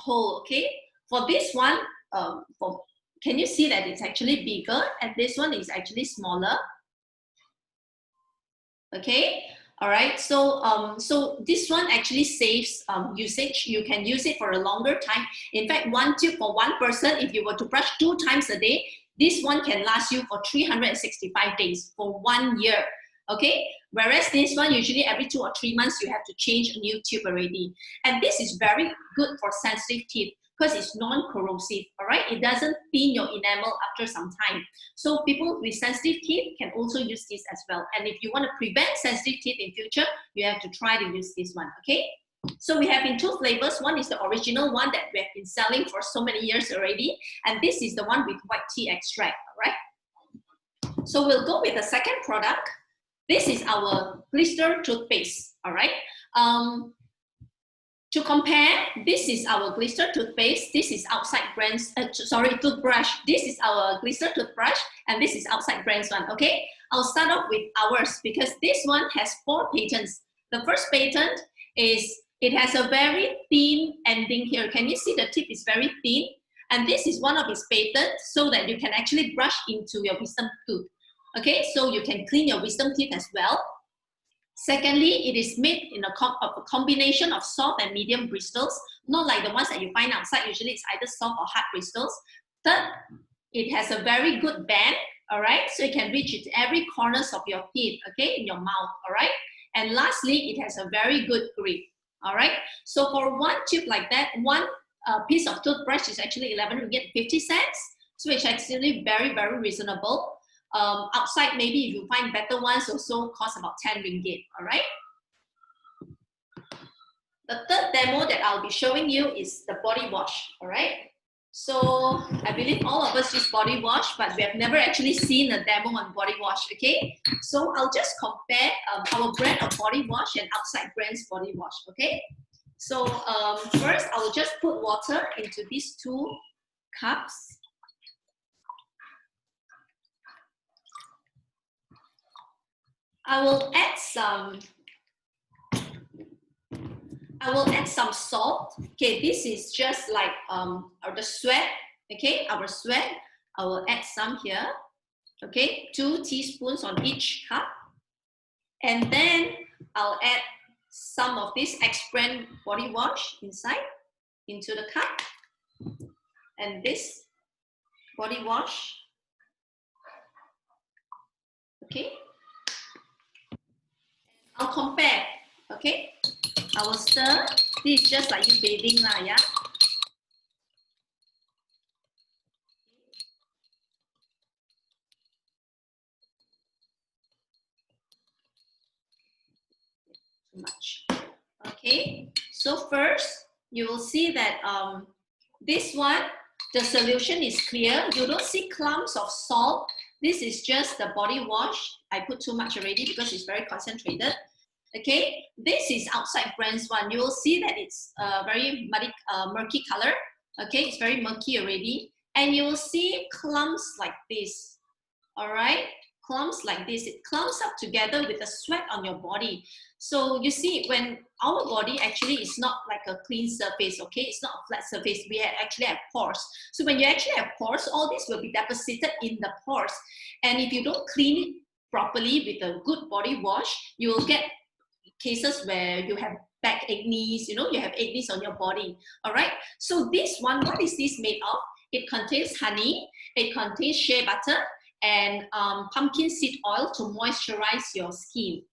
hole, okay? For this one, can you see that it's actually bigger and this one is actually smaller? Okay, all right, so so this one actually saves usage. You can use it for a longer time. In fact, one tube for one person, if you were to brush 2 times a day, this one can last you for 365 days, for 1 year. Okay, whereas this one usually every 2 or 3 months you have to change a new tube already. And this is very good for sensitive teeth because it's non-corrosive, all right? It doesn't thin your enamel after some time. So people with sensitive teeth can also use this as well. And if you want to prevent sensitive teeth in future, you have to try to use this one, okay? So we have in 2 flavors. One is the original one that we have been selling for so many years already. And this is the one with white tea extract, all right? So we'll go with the second product. This is our Glister Toothpaste, all right? To compare, this is our Glister Toothpaste, this is outside brands, toothbrush. This is our Glister Toothbrush, and this is outside brands one, okay? I'll start off with ours because this one has 4 patents. The first patent is, it has a very thin ending here. Can you see the tip is very thin? And this is one of its patents so that you can actually brush into your wisdom tooth. Okay, so you can clean your wisdom teeth as well. Secondly, it is made in a combination of soft and medium bristles, not like the ones that you find outside. Usually it's either soft or hard bristles. Third, it has a very good bend, all right? So you can reach it every corners of your teeth, okay, in your mouth, all right? And lastly, it has a very good grip, all right? So for one tube like that, one piece of toothbrush is actually 11 ringgit 50 cents. So it's actually very, very reasonable. Outside, maybe if you find better ones, also cost about 10 ringgit, all right? The third demo that I'll be showing you is the body wash, all right? So I believe all of us use body wash, but we have never actually seen a demo on body wash, okay? So I'll just compare our brand of body wash and outside brands body wash, okay? So first, I will just put water into these 2 cups. I will add some salt. Okay, this is just like the sweat. Okay, our sweat. I will add some here. Okay, 2 teaspoons on each cup. And then I'll add some of this X-Brand body wash into the cup. And this body wash. Okay. I'll compare, okay? I will stir. This is just like you bathing lah, yeah? Too much. Okay, so first, you will see that this one, the solution is clear. You don't see clumps of salt. This is just the body wash. I put too much already because it's very concentrated. Okay, this is outside brands one. You will see that it's very muddy, murky color. Okay, it's very murky already. And you will see clumps like this. All right, clumps like this. It clumps up together with the sweat on your body. So you see, when our body actually is not like a clean surface, okay? It's not a flat surface. We actually have pores. So when you actually have pores, all this will be deposited in the pores. And if you don't clean it properly with a good body wash, you will get cases where you have back acne, you know, you have acne on your body, all right? So this one, what is this made of? It contains honey, it contains shea butter, and pumpkin seed oil to moisturize your skin,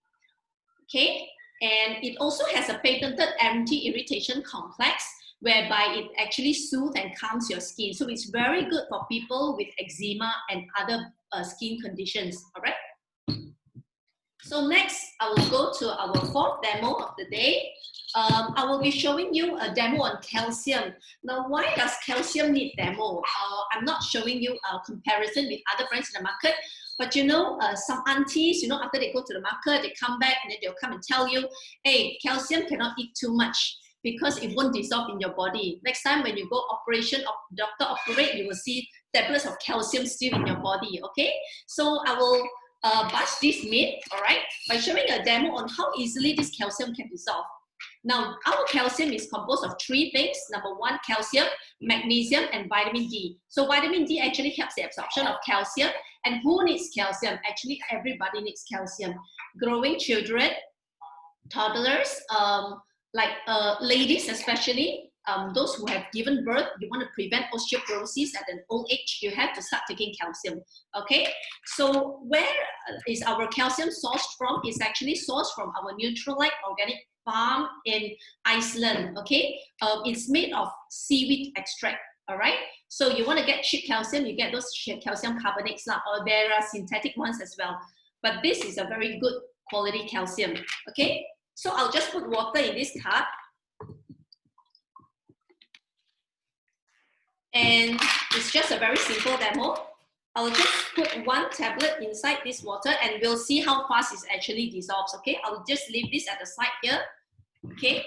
okay? And it also has a patented anti-irritation complex, whereby it actually soothes and calms your skin. So it's very good for people with eczema and other skin conditions, all right? So next, I will go to our 4th demo of the day. I will be showing you a demo on calcium. Now, why does calcium need demo? I'm not showing you a comparison with other brands in the market, but you know, some aunties, you know, after they go to the market, they come back and then they'll come and tell you, hey, calcium cannot eat too much because it won't dissolve in your body. Next time when you go operation, doctor operate, you will see tablets of calcium still in your body, okay? So I will bust this myth, all right, by showing a demo on how easily this calcium can dissolve. Now, our calcium is composed of 3 things. Number 1, calcium, magnesium, and vitamin D. So vitamin D actually helps the absorption of calcium. And who needs calcium? Actually, everybody needs calcium. Growing children, toddlers, ladies especially, those who have given birth, you want to prevent osteoporosis at an old age, you have to start taking calcium, okay? So where is our calcium sourced from? It's actually sourced from our Nutrilite organic farm in Iceland, okay? It's made of seaweed extract, all right? So you want to get cheap calcium, you get those calcium carbonates, or there are synthetic ones as well. But this is a very good quality calcium, okay? So I'll just put water in this cup. And it's just a very simple demo. I'll just put 1 tablet inside this water and we'll see how fast it actually dissolves, okay? I'll just leave this at the side here, okay?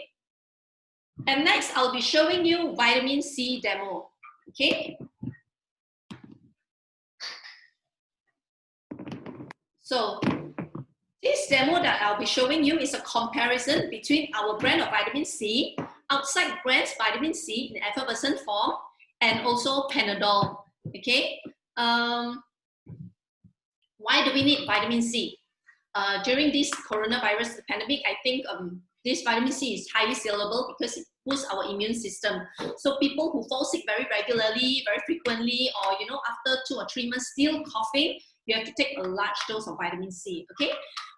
And next, I'll be showing you vitamin C demo, okay? So this demo that I'll be showing you is a comparison between our brand of vitamin C, outside brands vitamin C in effervescent form, and also Panadol, okay? Why do we need vitamin C? During this coronavirus pandemic, I think this vitamin C is highly saleable because it boosts our immune system. So people who fall sick very regularly, very frequently, or after 2 or 3 months still coughing, you have to take a large dose of vitamin C, okay?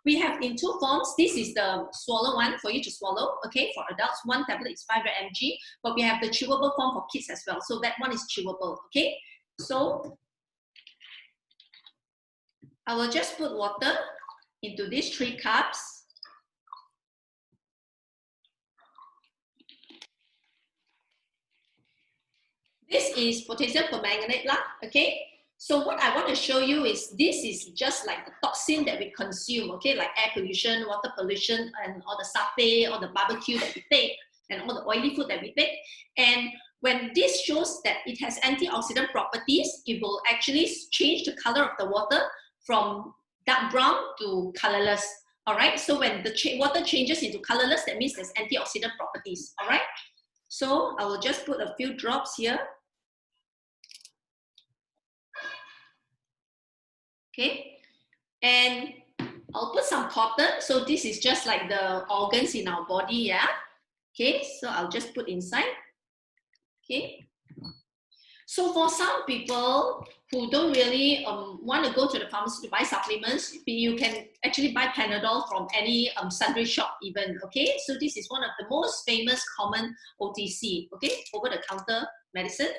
We have in 2 forms. This is the swallow one for you to swallow, okay? For adults, 1 tablet is 500 mg, but we have the chewable form for kids as well. So that one is chewable, okay? So I will just put water into these 3 cups. This is potassium permanganate, okay? So what I want to show you is this is just like the toxin that we consume, okay? Like air pollution, water pollution, and all the satay, all the barbecue that we take, and all the oily food that we take. And when this shows that it has antioxidant properties, it will actually change the color of the water from dark brown to colorless, all right? So when the water changes into colorless, that means there's antioxidant properties, all right? So I will just put a few drops here. Okay, and I'll put some cotton. So this is just like the organs in our body, yeah? Okay, so I'll just put inside. Okay, so for some people who don't really want to go to the pharmacy to buy supplements, you can actually buy Panadol from any sundry shop even, okay? So this is one of the most famous common OTC, okay? Over-the-counter medicine.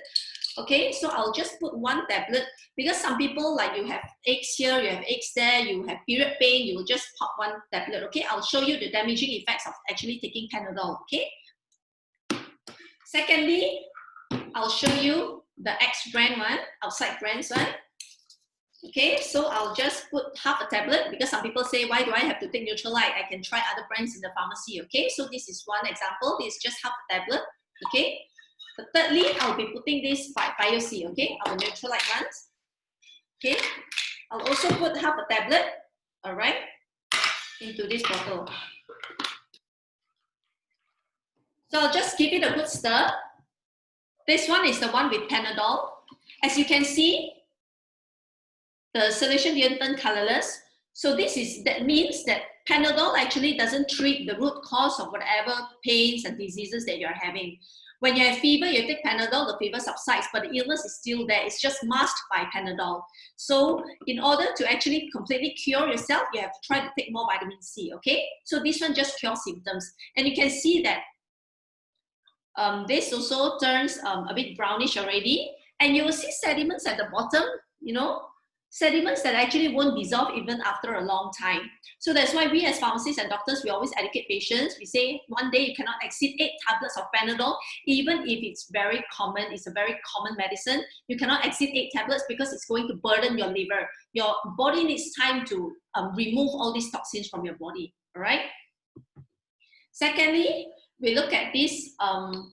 Okay, so I'll just put 1 tablet because some people, like you have aches here, you have aches there, you have period pain, you will just pop 1 tablet, okay? I'll show you the damaging effects of actually taking Panadol, okay? Secondly, I'll show you the X brand one, outside brands one. Okay, so I'll just put half a tablet because some people say, why do I have to take Nutrilite? I can try other brands in the pharmacy, okay? So this is one example, this is just half a tablet, okay? But thirdly, I'll be putting this Bio C, okay, our Nutrilite ones. Okay, I'll also put half a tablet, all right, into this bottle. So I'll just give it a good stir. This one is the one with Panadol. As you can see, the solution didn't turn colorless. So that means that Panadol actually doesn't treat the root cause of whatever pains and diseases that you're having. When you have fever, you take Panadol, the fever subsides, but the illness is still there. It's just masked by Panadol. So in order to actually completely cure yourself, you have to try to take more vitamin C, okay? So this one just cures symptoms. And you can see that this also turns a bit brownish already. And you will see sediments at the bottom, sediments that actually won't dissolve even after a long time. So that's why we as pharmacists and doctors, we always educate patients. We say one day you cannot exceed 8 tablets of Panadol, even if it's very common, it's a very common medicine. You cannot exceed 8 tablets because it's going to burden your liver. Your body needs time to remove all these toxins from your body, all right? Secondly, we look at this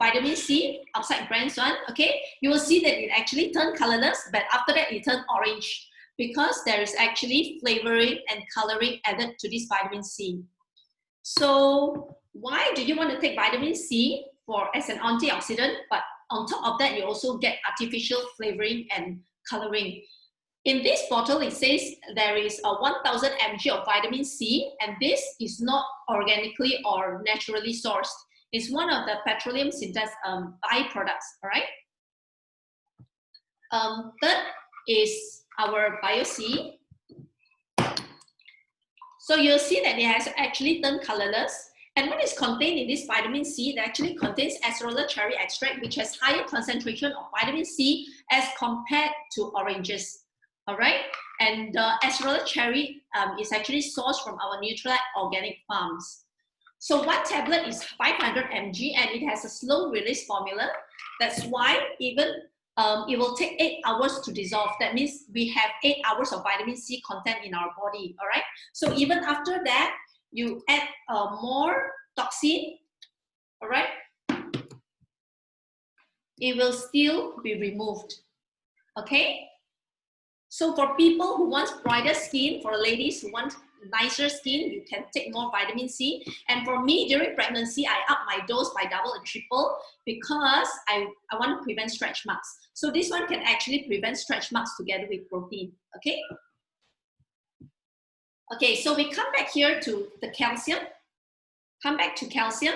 vitamin C, outside brands one, okay? You will see that it actually turned colorless, but after that it turned orange, because there is actually flavoring and coloring added to this vitamin C. So why do you want to take vitamin C as an antioxidant, but on top of that, you also get artificial flavoring and coloring? In this bottle, it says there is a 1000 mg of vitamin C, and this is not organically or naturally sourced. It's one of the petroleum synthesis byproducts, all right? Third is our Bio C. So you'll see that it has actually turned colorless. And what is contained in this vitamin C, it actually contains acerola cherry extract, which has higher concentration of vitamin C as compared to oranges. All right, and acerola cherry is actually sourced from our Nutrilite organic farms. So one tablet is 500 mg, and it has a slow release formula. That's why even it will take 8 hours to dissolve. That means we have 8 hours of vitamin C content in our body. All right, so even after that, you add more toxin. All right, it will still be removed. Okay. So for people who want brighter skin, for ladies who want nicer skin, you can take more vitamin C. And for me, during pregnancy, I up my dose by double and triple because I want to prevent stretch marks. So this one can actually prevent stretch marks together with protein, okay? Okay, so we come back here to the calcium. Come back to calcium.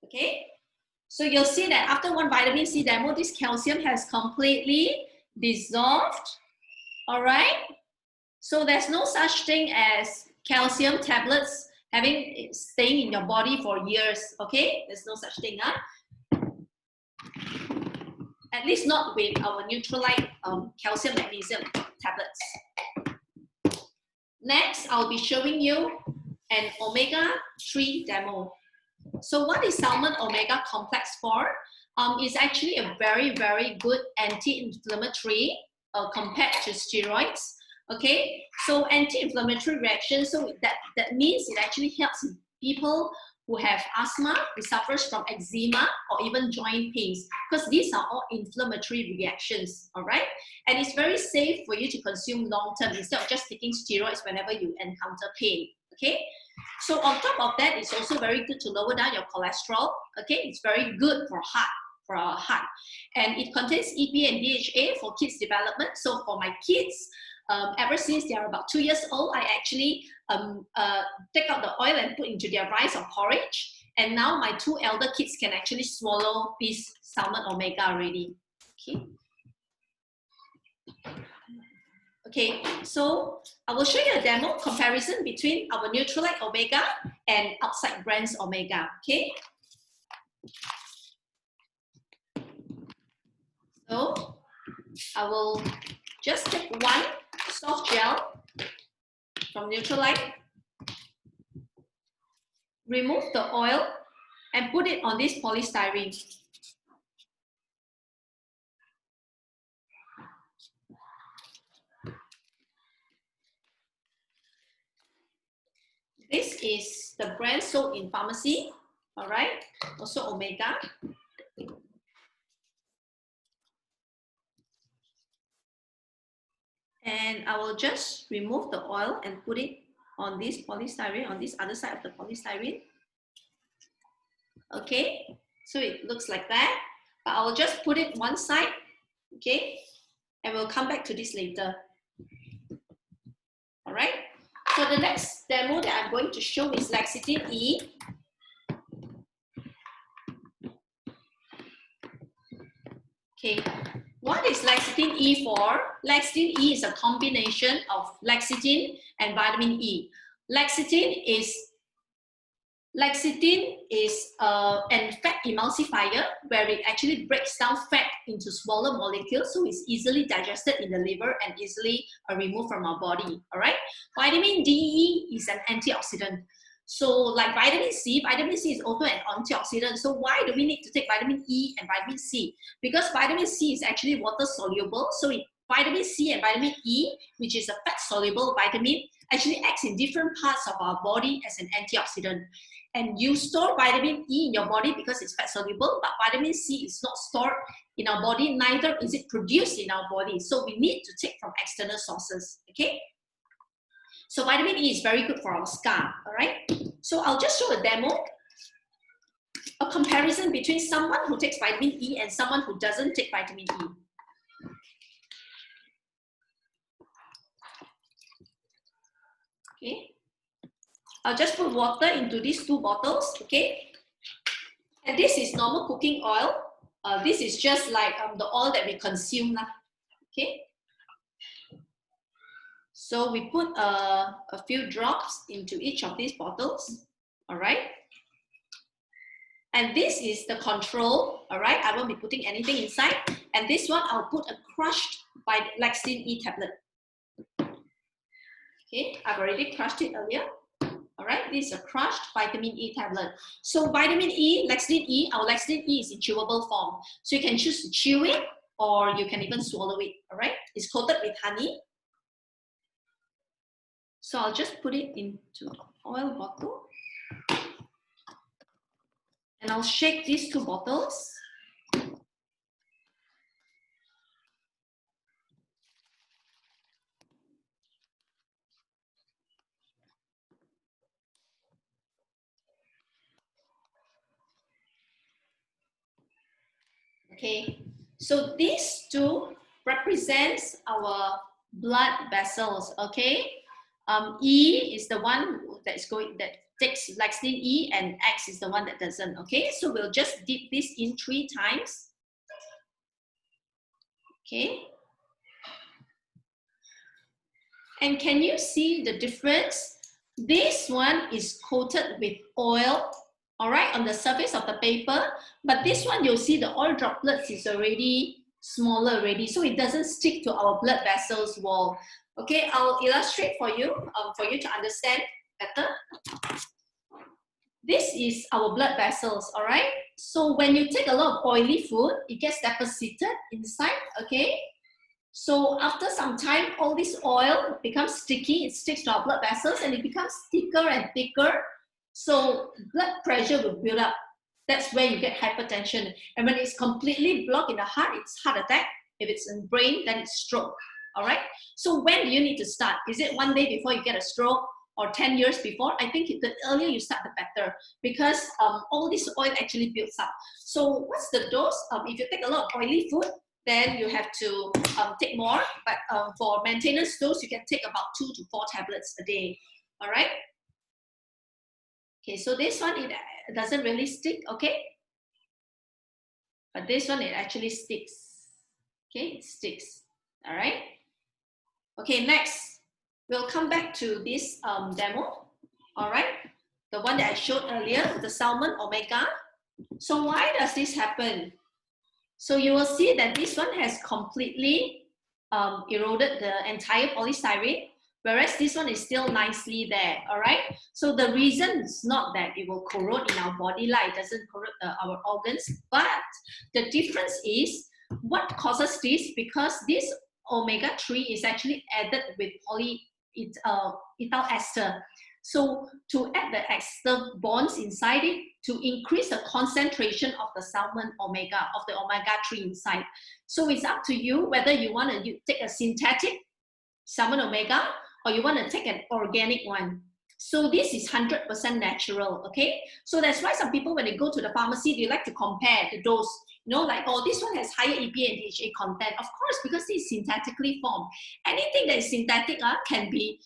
Okay, so you'll see that after one vitamin C demo, this calcium has completely dissolved. All right, so there's no such thing as calcium tablets staying in your body for years. Okay, there's no such thing, huh? At least not with our Nutrilite calcium magnesium tablets. Next, I'll be showing you an omega-3 demo. So what is Salmon Omega Complex for? It's actually a very, very good anti-inflammatory compared to steroids. Okay, so anti-inflammatory reaction, so that means it actually helps people who have asthma, who suffers from eczema, or even joint pains, because these are all inflammatory reactions, all right? And it's very safe for you to consume long-term instead of just taking steroids whenever you encounter pain, okay? So on top of that, it's also very good to lower down your cholesterol, okay? It's very good for our heart. And it contains EP and DHA for kids' development. So for my kids, ever since they are about 2 years old, I actually take out the oil and put into their rice or porridge. And now my 2 elder kids can actually swallow this Salmon Omega already. Okay. Okay, so I will show you a demo comparison between our Nutrilite Omega and outside brands Omega. Okay. So I will just take one soft gel from Nutrilite, remove the oil, and put it on this polystyrene. This is the brand sold in pharmacy, all right? Also Omega. And I will just remove the oil and put it on this polystyrene, on this other side of the polystyrene. Okay, so it looks like that. But I will just put it one side, okay? And we'll come back to this later. All right, so the next demo that I'm going to show is Lecithin E. Okay, what is Lecithin E for? Lecithin E is a combination of lecithin and vitamin E. Lecithin is an fat emulsifier where it actually breaks down fat into smaller molecules, so it's easily digested in the liver and easily removed from our body, all right? Vitamin D is an antioxidant. So like vitamin C is also an antioxidant. So why do we need to take vitamin E and vitamin C? Because vitamin C is actually water soluble. So vitamin C and vitamin E, which is a fat soluble vitamin, actually acts in different parts of our body as an antioxidant. And you store vitamin E in your body because it's fat soluble, but vitamin C is not stored in our body, neither is it produced in our body. So we need to take from external sources, okay? So vitamin E is very good for our scar, all right? So I'll just show a demo, a comparison between someone who takes vitamin E and someone who doesn't take vitamin E. Okay, I'll just put water into these 2 bottles, okay? And this is normal cooking oil. This is just like the oil that we consume, okay? So we put a few drops into each of these bottles, all right? And this is the control, all right? I won't be putting anything inside. And this one, I'll put a crushed Lecithin E tablet. Okay, I've already crushed it earlier. All right, this is a crushed vitamin E tablet. So vitamin E, Lecithin E, our Lecithin E is in chewable form. So you can choose to chew it or you can even swallow it, all right? It's coated with honey. So I'll just put it into an oil bottle. And I'll shake these 2 bottles. Okay, so these 2 represents our blood vessels, okay? E is the one that takes Lecithin E and X is the one that doesn't, okay? So we'll just dip this in 3 times. Okay. And can you see the difference? This one is coated with oil, all right, on the surface of the paper. But this one, you'll see the oil droplets is already smaller already, so it doesn't stick to our blood vessels wall. Okay, I'll illustrate for you to understand better. This is our blood vessels, all right? So when you take a lot of oily food, it gets deposited inside, okay? So after some time, all this oil becomes sticky, it sticks to our blood vessels and it becomes thicker and thicker. So blood pressure will build up. That's where you get hypertension. And when it's completely blocked in the heart, it's heart attack. If it's in brain, then it's stroke, all right? So when do you need to start? Is it 1 day before you get a stroke or 10 years before? I think the earlier you start, the better, because all this oil actually builds up. So what's the dose? If you take a lot of oily food, then you have to take more. But for maintenance dose, you can take about 2 to 4 tablets a day, all right? Okay, so this one, it doesn't really stick, okay? But this one, it actually sticks. Okay, it sticks, all right? Okay, next, we'll come back to this demo, all right? The one that I showed earlier, the Salmon Omega. So why does this happen? So you will see that this one has completely eroded the entire polystyrene, whereas this one is still nicely there, all right? So the reason is not that it will corrode in our body, like it doesn't corrode our organs, but the difference is what causes this, because this omega-3 is actually added with ethyl ester. So to add the ester bonds inside it to increase the concentration of the salmon omega, of the omega-3 inside. So it's up to you whether you want to take a synthetic salmon omega or you want to take an organic one. So this is 100% natural, okay? So that's why some people, when they go to the pharmacy, they like to compare the dose. You know, like, oh, this one has higher EPA and DHA content. Of course, because it's synthetically formed. Anything that is synthetic can be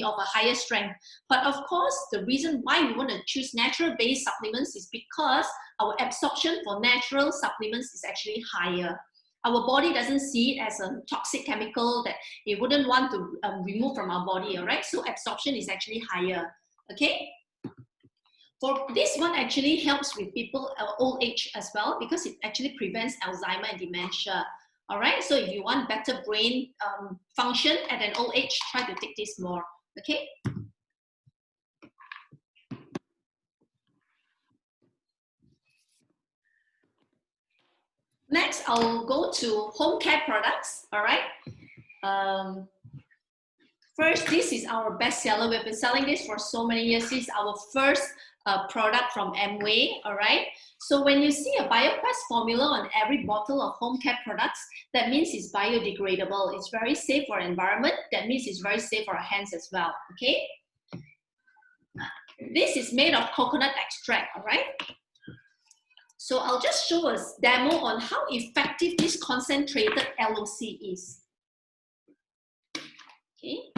of a higher strength. But of course, the reason why we want to choose natural-based supplements is because our absorption for natural supplements is actually higher. Our body doesn't see it as a toxic chemical that it wouldn't want to remove from our body, all right? So absorption is actually higher, okay? For this one actually helps with people old age as well, because it actually prevents Alzheimer and dementia, all right? So if you want better brain function at an old age, try to take this more, okay? Next, I'll go to home care products, all right? First, this is our bestseller. We've been selling this for so many years. This is our first product from Amway, all right? So when you see a BioQuest formula on every bottle of home care products, that means it's biodegradable. It's very safe for environment. That means it's very safe for our hands as well, okay? This is made of coconut extract, all right? So I'll just show a demo on how effective this concentrated LOC is. Okay.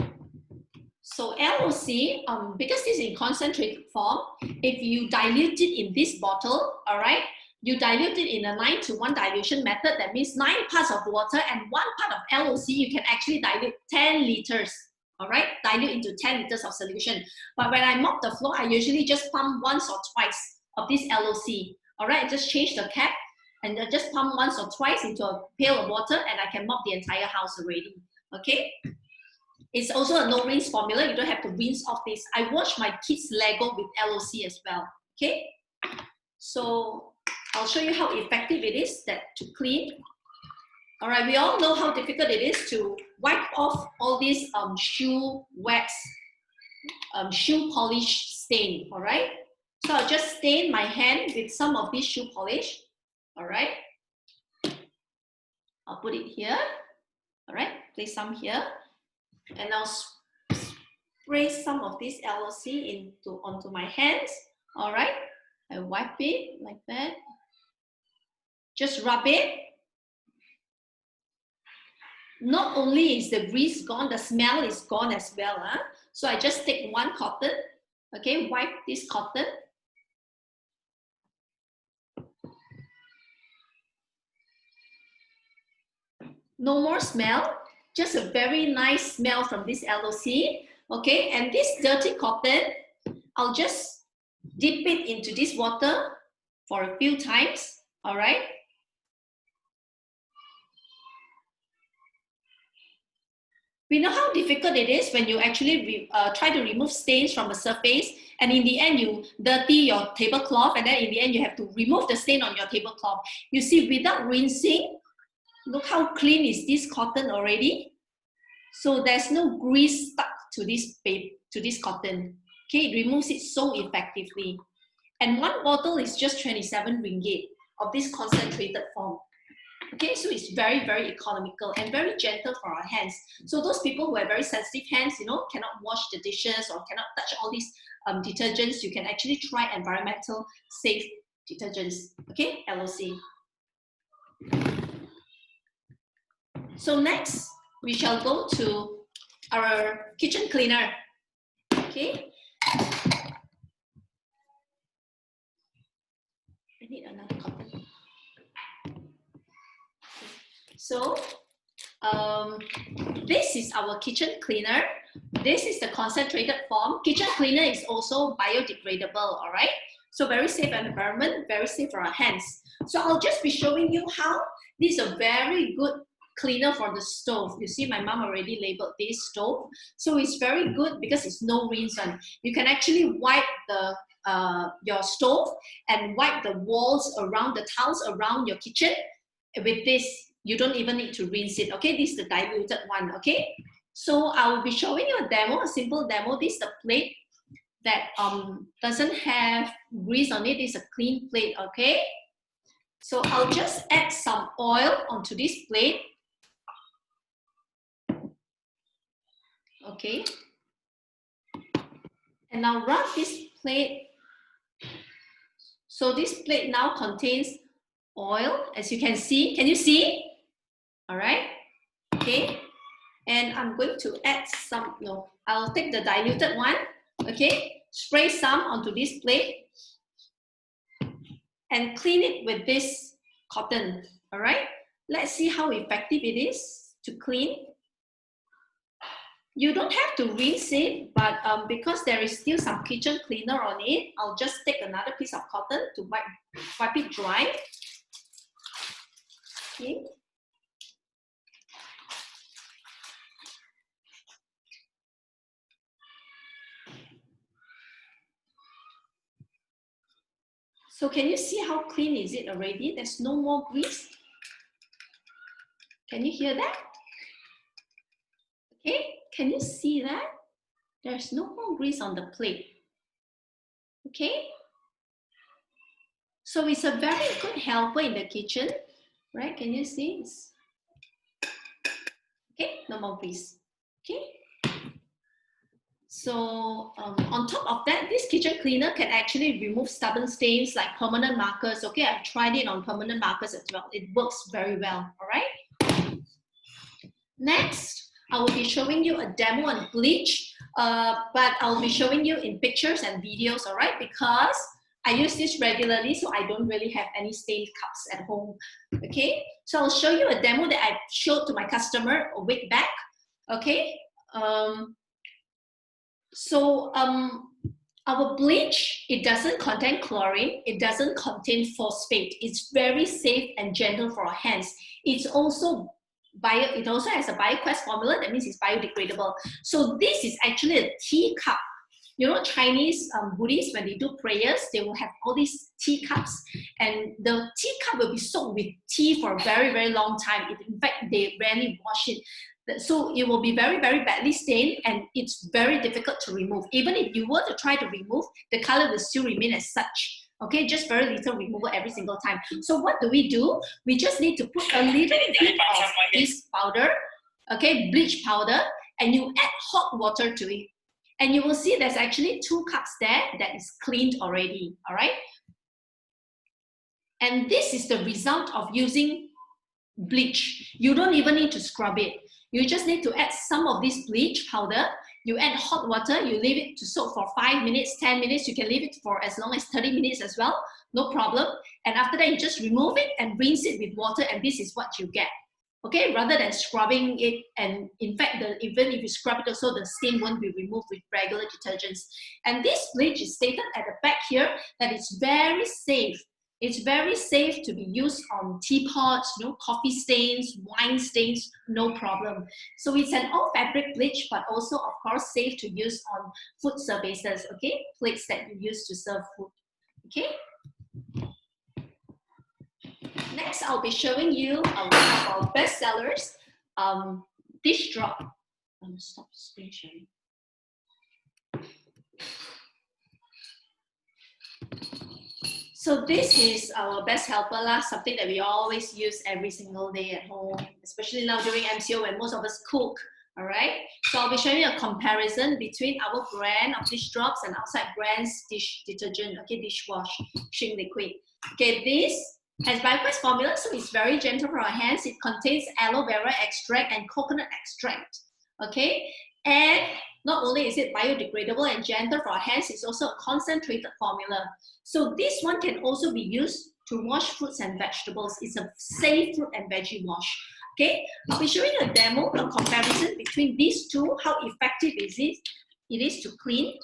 So LOC, because this is in concentrated form, if you dilute it in this bottle, all right, you dilute it in a 9:1 dilution method. That means 9 parts of water and 1 part of LOC. You can actually dilute 10 liters, all right, dilute into 10 liters of solution. But when I mop the floor, I usually just pump once or twice of this LOC, all right, just change the cap and just pump once or twice into a pail of water and I can mop the entire house already, okay? It's also a no rinse formula. You don't have to rinse off this. I wash my kids' Lego with LOC as well. Okay, so I'll show you how effective it is to clean. All right, we all know how difficult it is to wipe off all these shoe wax, shoe polish stain. All right, so I'll just stain my hand with some of this shoe polish. All right, I'll put it here. All right, place some here. And I'll spray some of this LOC onto my hands. All right, I wipe it like that. Just rub it. Not only is the grease gone, the smell is gone as well. Huh? So I just take one cotton. Okay, wipe this cotton. No more smell. Just a very nice smell from this LOC, okay? And this dirty cotton, I'll just dip it into this water for a few times, all right? We know how difficult it is when you actually try to remove stains from a surface, and in the end you dirty your tablecloth, and then in the end you have to remove the stain on your tablecloth. You see, without rinsing, look how clean is this cotton already. So there's no grease stuck to this cotton. Okay, it removes it so effectively. And one bottle is just 27 ringgit of this concentrated form. Okay, so it's very, very economical and very gentle for our hands. So those people who have very sensitive hands, you know, cannot wash the dishes or cannot touch all these detergents, you can actually try environmental safe detergents. Okay, LOC. So next, we shall go to our kitchen cleaner. Okay. I need another cotton. So this is our kitchen cleaner. This is the concentrated form. Kitchen cleaner is also biodegradable, all right? So very safe environment, very safe for our hands. So I'll just be showing you how this is a very good cleaner for the stove. You see my mom already labeled this stove. So it's very good because it's no rinse on. You can actually wipe your stove and wipe the walls around, the tiles around your kitchen with this. You don't even need to rinse it, okay? This is the diluted one, okay? So I will be showing you a demo, a simple demo. This is the plate that doesn't have grease on it. It's a clean plate, okay? So I'll just add some oil onto this plate. Okay. And now rub this plate. So this plate now contains oil, as you can see. Can you see? All right. Okay. And I'm going to add some, no, I'll take the diluted one. Okay. Spray some onto this plate and clean it with this cotton. All right. Let's see how effective it is to clean. You don't have to rinse it, but because there is still some kitchen cleaner on it, I'll just take another piece of cotton to wipe it dry. Okay. So can you see how clean is it already? There's no more grease. Can you hear that? Okay, can you see that? There's no more grease on the plate. Okay, so it's a very good helper in the kitchen, right? Can you see? Okay, no more grease. Okay, so on top of that, this kitchen cleaner can actually remove stubborn stains like permanent markers. Okay, I've tried it on permanent markers as well. It works very well. All right. Next, I will be showing you a demo on bleach, but I'll be showing you in pictures and videos, all right? Because I use this regularly, so I don't really have any stained cups at home, okay? So I'll show you a demo that I showed to my customer a week back, okay? Our bleach, it doesn't contain chlorine, it doesn't contain phosphate. It's very safe and gentle for our hands. It also has a BioQuest formula, that means it's biodegradable. So this is actually a tea cup. You know, Chinese Buddhists, when they do prayers, they will have all these tea cups, and the tea cup will be soaked with tea for a very, very long time. In fact, they rarely wash it. So it will be very, very badly stained, and it's very difficult to remove. Even if you were to try to remove, the color will still remain as such. Okay, just very little removal every single time. So what do? We just need to put a little bit of this powder, okay, bleach powder, and you add hot water to it. And you will see there's actually 2 cups there that is cleaned already, all right? And this is the result of using bleach. You don't even need to scrub it. You just need to add some of this bleach powder. You add hot water, you leave it to soak for 5 minutes, 10 minutes. You can leave it for as long as 30 minutes as well, no problem. And after that, you just remove it and rinse it with water, and this is what you get. Okay, rather than scrubbing it, and in fact, even if you scrub it also, the stain won't be removed with regular detergents. And this bleach is stated at the back here that it's very safe. It's very safe to be used on teapots, you know, coffee stains, wine stains, no problem. So it's an all fabric bleach, but also, of course, safe to use on food surfaces, okay? Plates that you use to serve food, okay? Next, I'll be showing you one of our bestsellers, dish drop. Stop screen sharing. So this is our best helper, something that we always use every single day at home, especially now during MCO when most of us cook, all right? So I'll be showing you a comparison between our brand of dish drops and outside brands dish detergent, okay, dishwashing liquid. Okay, this has BioQuest formula, so it's very gentle for our hands. It contains aloe vera extract and coconut extract, okay? And not only is it biodegradable and gentle for our hands, it's also a concentrated formula. So this one can also be used to wash fruits and vegetables. It's a safe fruit and veggie wash. Okay, I'll be showing a demo, a comparison between these two, how effective it is to clean.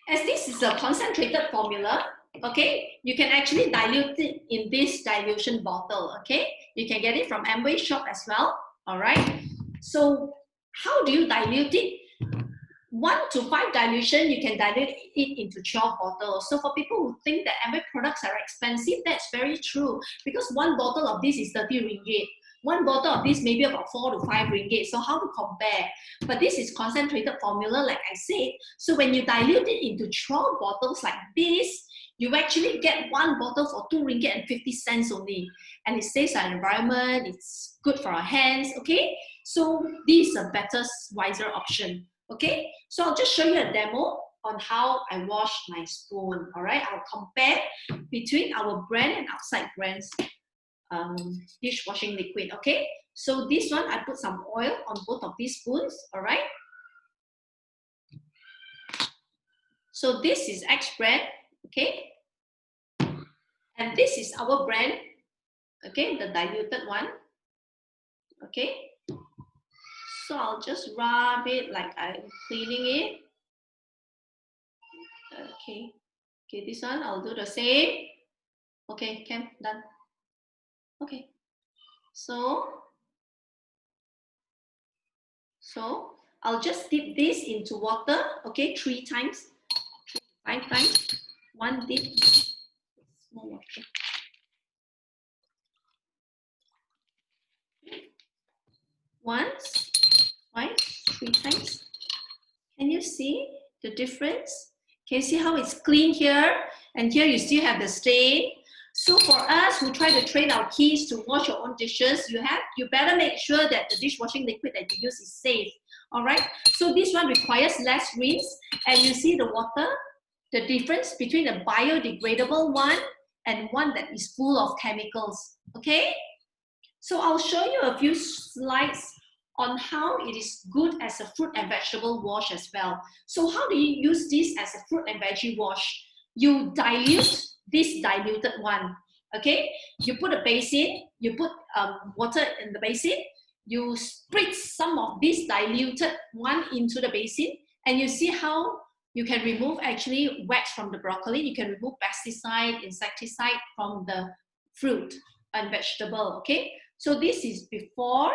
As this is a concentrated formula, okay, you can actually dilute it in this dilution bottle, okay? You can get it from Amway shop as well, all right? So how do you dilute it? 1 to 5 dilution, you can dilute it into 12 bottles. So for people who think that Amway products are expensive, that's very true, because 1 bottle of this is 30 ringgit. 1 bottle of this maybe about 4 to 5 ringgit. So how to compare? But this is concentrated formula, like I said. So when you dilute it into 12 bottles like this, you actually get 1 bottle for 2 ringgit and 50 cents only. And it saves our environment, it's good for our hands, okay? So this is a better, wiser option, okay? So I'll just show you a demo on how I wash my spoon, all right? I'll compare between our brand and outside brands dishwashing liquid, okay? So this one, I put some oil on both of these spoons, all right? So this is X brand, okay? And this is our brand, okay, the diluted one, okay? So I'll just rub it like I'm cleaning it. Okay, okay, this one I'll do the same. Okay, Cam, done. Okay, so I'll just dip this into water, okay, 3 times, 5 times, 1 dip, small water. once, twice, 3 times. Can you see the difference? Can you see how it's clean here? And here you still have the stain. So for us who try to train our kids to wash your own dishes, you better make sure that the dishwashing liquid that you use is safe. All right. So this one requires less rinse, and you see the water, the difference between the biodegradable one and one that is full of chemicals. Okay. So I'll show you a few slides on how it is good as a fruit and vegetable wash as well. So how do you use this as a fruit and veggie wash? You dilute this diluted one, okay? You put a basin, you put water in the basin, you spritz some of this diluted one into the basin, and you see how you can remove actually wax from the broccoli, you can remove pesticide, insecticide from the fruit and vegetable, okay? So this is before,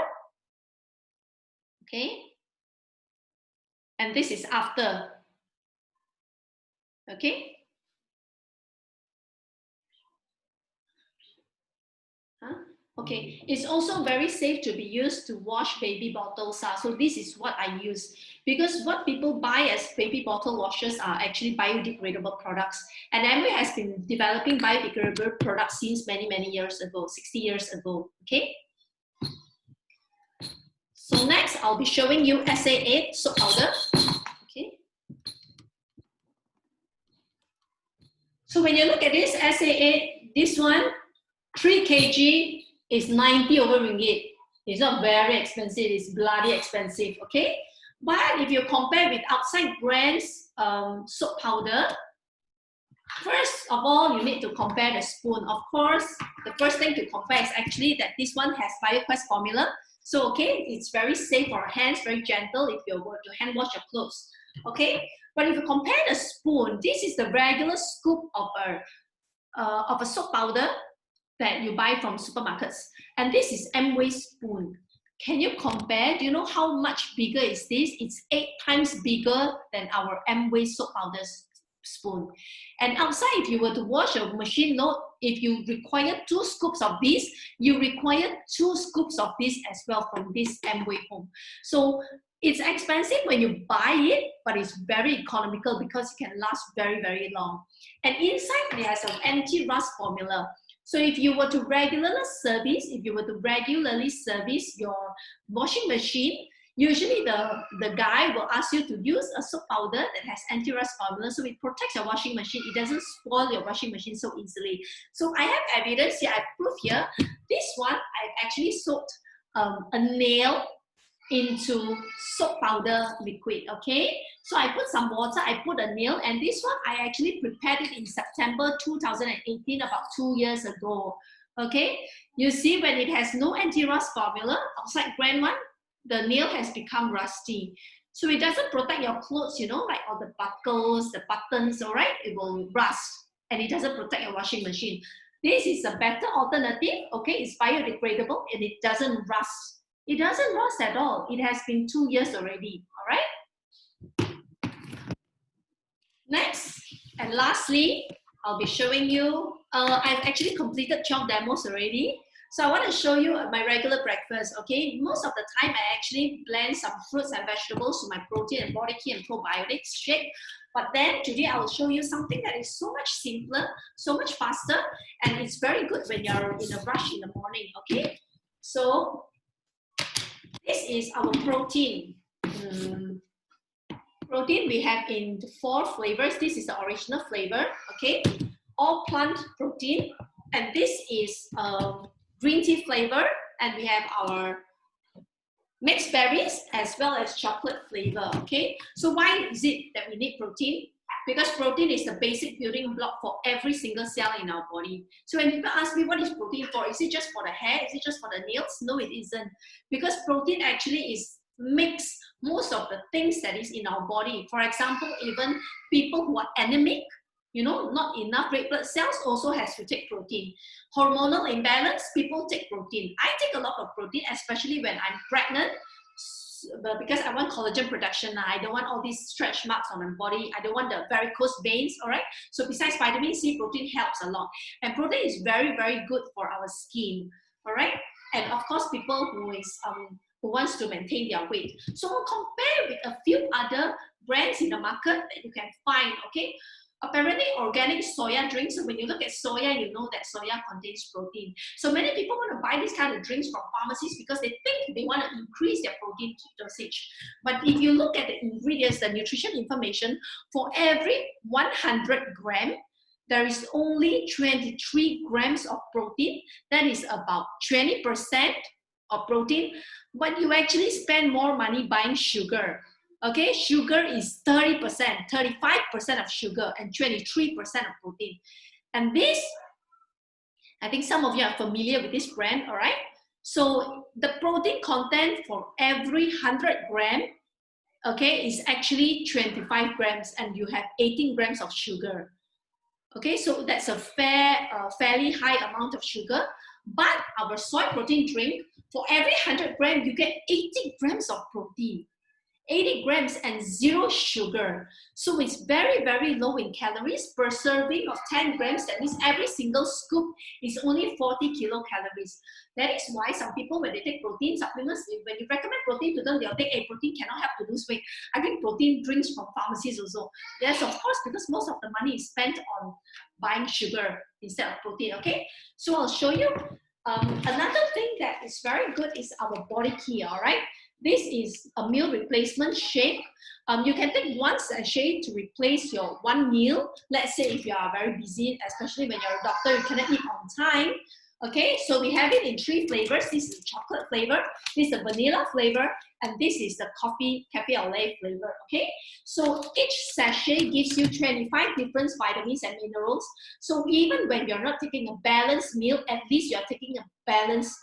okay? And this is after, okay? Okay, it's also very safe to be used to wash baby bottles. So this is what I use, because what people buy as baby bottle washers are actually biodegradable products. And Amway has been developing biodegradable products since many, many years ago, 60 years ago, okay? So next, I'll be showing you Sa8 soap powder, okay? So when you look at this Sa8, this one, 3 kg, is 90 over ringgit. It's not very expensive, it's bloody expensive, okay? But if you compare with outside brands soap powder, first of all, you need to compare the spoon. Of course, the first thing to compare is actually that this one has BioQuest formula. So, okay, it's very safe for our hands, very gentle if you were to hand wash your clothes, okay? But if you compare the spoon, this is the regular scoop of a soap powder that you buy from supermarkets, and this is Amway spoon. Can you compare? Do you know how much bigger is this? It's 8 times bigger than our Amway soap powder spoon. And outside, if you were to wash your machine, if you require 2 scoops of this, you require 2 scoops of this as well from this Amway home. So it's expensive when you buy it, but it's very economical because it can last very, very long. And inside, it has an anti-rust formula. So if you were to regularly service your washing machine, usually the guy will ask you to use a soap powder that has anti-rust formula, so it protects your washing machine. It doesn't spoil your washing machine so easily. So I have evidence here, I prove here. This one, I've actually soaked a nail into soap powder liquid, okay? So I put some water, I put a nail, and this one I actually prepared it in September 2018, about 2 years ago, okay? You see when it has no anti-rust formula, outside brand one, the nail has become rusty. So it doesn't protect your clothes, you know, like all the buckles, the buttons, all right? It will rust, and it doesn't protect your washing machine. This is a better alternative, okay? It's biodegradable, and it doesn't rust. It doesn't rust at all. It has been 2 years already, all right? Next, and lastly, I'll be showing you, I've actually completed 12 demos already. So I want to show you my regular breakfast, okay? Most of the time, I actually blend some fruits and vegetables to my protein and Bodykey and probiotics shake. But then today, I will show you something that is so much simpler, so much faster, and it's very good when you're in a rush in the morning, okay? So this is our protein. Protein we have in 4 flavors. This is the original flavor, okay? All plant protein. And this is green tea flavor. And we have our mixed berries as well as chocolate flavor, okay? So why is it that we need protein? Because protein is the basic building block for every single cell in our body. So when people ask me what is protein for, is it just for the hair? Is it just for the nails? No, it isn't. Because protein actually makes most of the things that is in our body. For example, even people who are anemic, you know, not enough red blood cells also has to take protein. Hormonal imbalance, people take protein. I take a lot of protein, especially when I'm pregnant, because I want collagen production. I don't want all these stretch marks on my body. I don't want the varicose veins, all right? So besides vitamin C, protein helps a lot. And protein is very, very good for our skin, all right? And of course, people who is who wants to maintain their weight. So we'll compare with a few other brands in the market that you can find, okay? Apparently, organic soya drinks, so when you look at soya, you know that soya contains protein. So many people want to buy these kind of drinks from pharmacies because they think they want to increase their protein dosage. But if you look at the ingredients, the nutrition information, for every 100 gram, there is only 23 grams of protein. That is about 20% of protein. But you actually spend more money buying sugar. Okay, sugar is 30%, 35% of sugar, and 23% of protein. And this, I think some of you are familiar with this brand, all right? So the protein content for every 100 gram, okay, is actually 25 grams, and you have 18 grams of sugar. Okay, so that's a fairly high amount of sugar. But our soy protein drink, for every 100 grams, you get 80 grams of protein. 80 grams and 0 sugar. So it's very, very low in calories per serving of 10 grams. That means every single scoop is only 40 kilocalories. That is why some people, when they take protein supplements, when you recommend protein to them, they'll take, hey, protein cannot help to lose weight. I drink protein drinks from pharmacies also. Yes, of course, because most of the money is spent on buying sugar instead of protein, okay? So I'll show you. Another thing that is very good is our Bodykey, all right? This is a meal replacement shake. You can take one sachet to replace your one meal. Let's say if you are very busy, especially when you're a doctor, you cannot eat on time. Okay, so we have it in 3 flavors. This is chocolate flavor, this is the vanilla flavor, and this is the coffee cafe au lait flavor. Okay, so each sachet gives you 25 different vitamins and minerals. So even when you're not taking a balanced meal, at least you're taking a balanced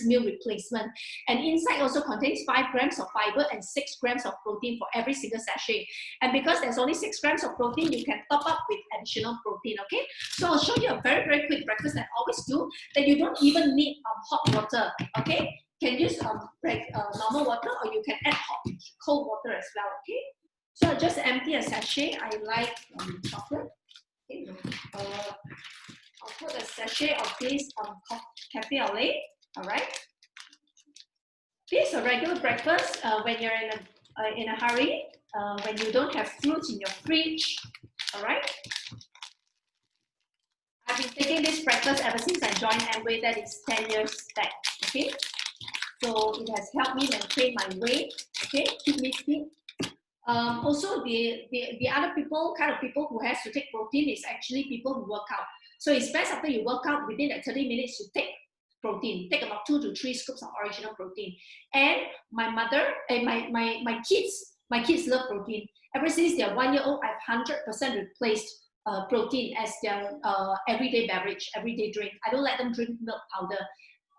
meal replacement. And inside also contains 5 grams of fiber and 6 grams of protein for every single sachet. And because there's only 6 grams of protein, you can top up with additional protein, okay? So I'll show you a very, very quick breakfast that I always do, that you don't even need hot water, okay? You can use normal water, or you can add cold water as well, okay? So I'll just empty a sachet. I like chocolate. Okay. I'll put a sachet of this cafe au lait, all right? This is a regular breakfast when you're in a hurry, when you don't have fruits in your fridge, all right? I've been taking this breakfast ever since I joined Amway, that is 10 years back, okay? So it has helped me maintain my weight, okay? Keep me fit. Also, the other kind of people who has to take protein is actually people who work out. So it's best after you work out, within that 30 minutes, you take protein. Take about 2 to 3 scoops of original protein. And my mother and my kids love protein. Ever since they're 1 year old, I've 100% replaced protein as their everyday beverage, everyday drink. I don't let them drink milk powder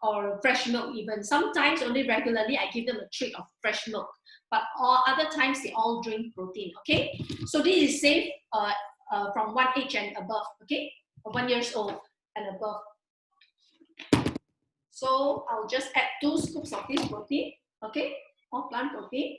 or fresh milk even. Sometimes, only regularly, I give them a treat of fresh milk. But all other times, they all drink protein, okay? So this is safe from 1 age and above, okay? 1 year old and above. So I'll just add 2 scoops of this protein, okay? All plant protein.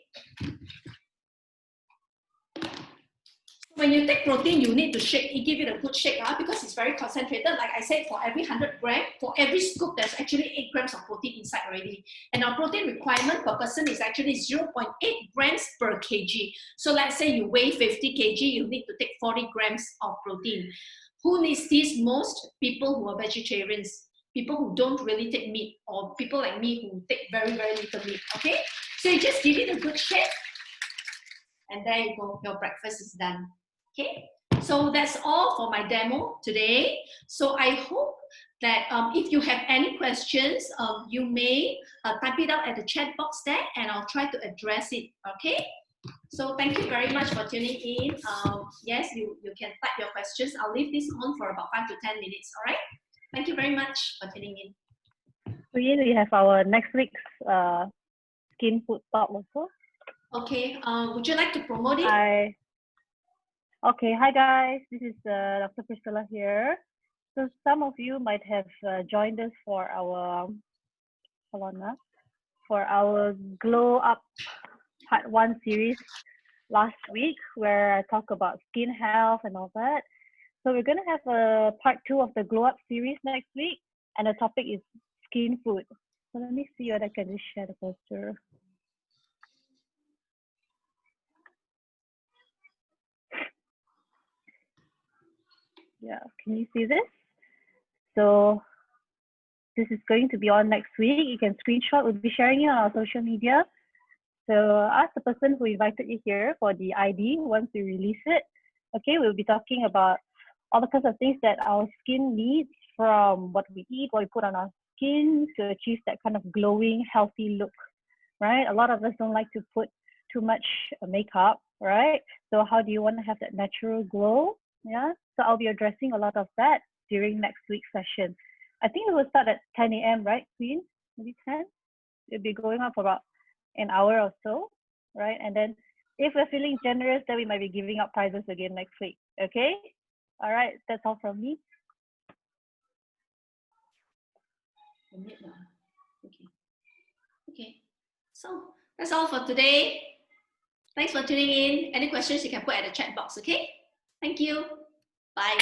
When you take protein, you need to shake. You give it a good shake because it's very concentrated. Like I said, for every 100 grams, for every scoop, there's actually 8 grams of protein inside already. And our protein requirement per person is actually 0.8 grams per kg. So let's say you weigh 50 kg, you need to take 40 grams of protein. Who needs this most? People who are vegetarians, people who don't really take meat, or people like me who take very, very little meat, okay? So you just give it a good shake, and there you go, your breakfast is done. Okay, so that's all for my demo today. So I hope that if you have any questions, you may type it out at the chat box there, and I'll try to address it, okay? So thank you very much for tuning in. Yes, you can type your questions. I'll leave this on for about 5 to 10 minutes, all right? Thank you very much for tuning in. So yeah, we have our next week's skin food talk also. Okay, would you like to promote it? Okay, hi guys, this is Dr. Priscilla here. So some of you might have joined us for our Glow Up Part 1 series last week, where I talk about skin health and all that. So we're going to have a Part 2 of the Glow Up series next week, and the topic is skin food. So let me see whether I can just share the poster. Yeah, can you see this? So this is going to be on next week. You can screenshot. We'll be sharing it on our social media. So ask the person who invited you here for the ID once we release it. Okay, we'll be talking about all the kinds of things that our skin needs, from what we eat, what we put on our skin to achieve that kind of glowing, healthy look, right? A lot of us don't like to put too much makeup, right? So how do you want to have that natural glow? Yeah, so I'll be addressing a lot of that during next week's session. I think it will start at 10 a.m., right, Queen? Maybe 10? It'll be going on for about an hour or so, right? And then if we're feeling generous, then we might be giving out prizes again next week, okay? All right, that's all from me. Okay. Okay. So that's all for today. Thanks for tuning in. Any questions you can put at the chat box, okay? Thank you. Bye.